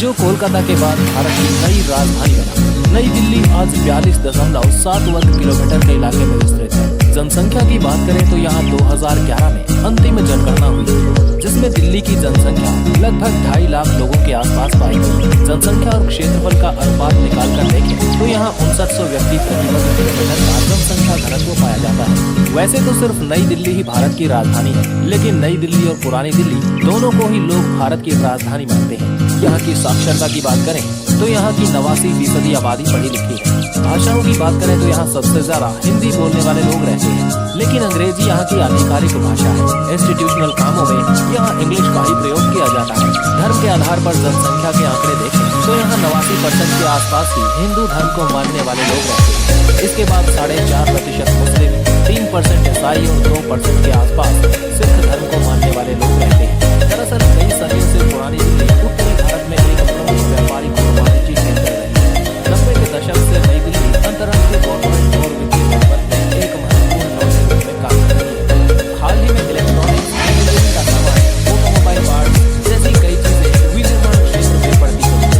जो कोलकाता के बाद भारत की नई राजधानी बना। नई दिल्ली आज 42.7 वर्ग किलोमीटर के इलाके में विस्तृत है। जनसंख्या की बात करें तो यहाँ 2011 में अंतिम जनगणना हुई, जिसमें दिल्ली की जनसंख्या लगभग 2.5 लाख लोगों के आसपास पाई गई। जनसंख्या और क्षेत्रफल का अनुपात निकाल कर देखें तो यहाँ 5900 व्यक्ति प्रति वर्ग किलोमीटर का जनसंख्या घनत्व पाया जाता है। वैसे तो सिर्फ नई दिल्ली ही भारत की राजधानी है, लेकिन नई दिल्ली और पुरानी दिल्ली दोनों को ही लोग भारत की राजधानी मानते हैं। यहाँ की साक्षरता की बात करें तो यहाँ की 89% आबादी पढ़ी लिखी है। भाषाओं की बात करें तो यहाँ सबसे ज्यादा हिंदी बोलने वाले लोग रहते हैं, लेकिन अंग्रेजी यहाँ की आधिकारिक भाषा है। इंस्टीट्यूशनल कामों में यहाँ इंग्लिश का ही प्रयोग किया जाता है। धर्म के आधार पर जनसंख्या के आंकड़े देखें तो यहाँ 89% के आसपास ही हिंदू धर्म को मानने वाले लोग रहते हैं। इसके बाद 4.5% मुस्लिम, 3% ईसाई और 2% के आसपास सिख धर्म को मानने वाले लोग रहते हैं। दरअसल कई सदियों से पुरानी दिल्ली उत्तरी भारत में एक प्रमुख व्यापारिक और वाणिज्यिक केंद्र रही है। 90 के दशक से नई दिल्ली अंतर्राष्ट्रीय गवर्नमेंट और वित्तीय नेटवर्क में एक महत्वपूर्ण नोड के रूप में काम कर रही है। हाल ही में इलेक्ट्रॉनिक्स, बिजली का सामान, ऑटोमोबाइल पार्ट्स जैसी कई चीजें विनिर्माण क्षेत्र में बढ़ती गई।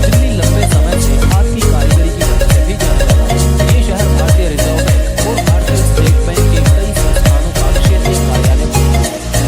दिल्ली लंबे समय से हाथ की कारीगरी की वजह से भी जाना जाता है। ये शहर भारतीय रिजर्व बैंक और भारतीय स्टेट बैंक के कई संस्थानों का क्षेत्रीय कार्यालय है।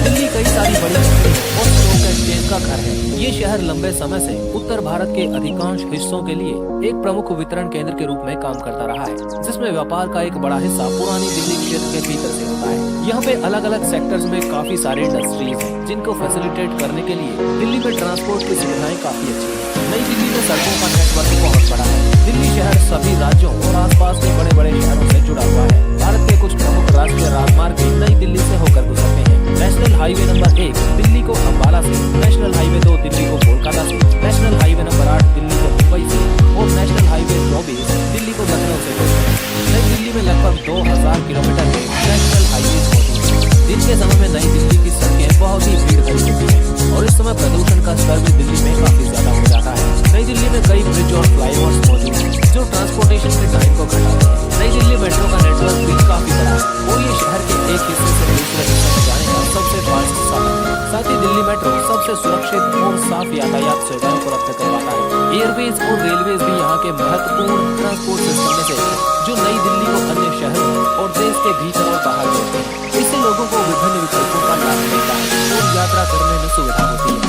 दिल्ली कई सारी बड़ी कंपनी और स्टॉक एक्सचेंज का घर है। ये शहर लंबे समय से उत्तर भारत के अधिकांश हिस्सों के लिए एक प्रमुख वितरण केंद्र के रूप में काम करता रहा है, जिसमें व्यापार का एक बड़ा हिस्सा पुरानी दिल्ली क्षेत्र के भीतर से होता है। यहाँ पे अलग अलग सेक्टर्स में काफी सारे इंडस्ट्रीज हैं, जिनको फैसिलिटेट करने के लिए दिल्ली में ट्रांसपोर्ट की सुविधाएं काफी अच्छी है। नई दिल्ली में सड़कों का नेटवर्क बहुत बड़ा है। दिल्ली शहर सभी राज्यों और आसपास के बड़े बड़े शहरों से जुड़ा हुआ है। भारत के कुछ प्रमुख राष्ट्रीय राजमार्ग भी नई दिल्ली से होकर गुजरते हैं। नेशनल हाईवे नंबर 1 दिल्ली को अम्बाला से, नेशनल हाईवे 2 दिल्ली को कोलकाता से, नेशनल हाईवे नंबर 8 दिल्ली को मुंबई से और नेशनल हाईवे 24 दिल्ली को लखनऊ से जोड़ते हैं। नई दिल्ली में लगभग 2000 किलोमीटर के नेशनल हाईवे मौजूद हैं। दिन के समय में नई दिल्ली की सड़कें बहुत ही भीड़ भरी होती हैं और इस समय प्रदूषण का स्तर भी दिल्ली में काफी ज्यादा हो जाता है। नई दिल्ली में कई ब्रिज और फ्लाईओवर्स मौजूद हैं, जो ट्रांसपोर्टेशन के टाइम को घटाते हैं। नई दिल्ली मेट्रो का नेटवर्क भी काफी बड़ा है और ये शहर के एक हिस्से से दूसरे हिस्से में जाने का सबसे फास्ट साधन है। साथ ही दिल्ली मेट्रो सबसे सुरक्षित और साफ यातायात सेवाओं को उपलब्ध करवाता है। एयरवेज और रेलवेज भी यहाँ के महत्वपूर्ण ट्रांसपोर्ट सिस्टम में से है, जो नई दिल्ली को अन्य शहरों और देश के भीतर और बाहर जोड़ते हैं। इससे लोगों को विभिन्न विकल्पों का लाभ मिलता है और यात्रा करने में सुविधा होती है।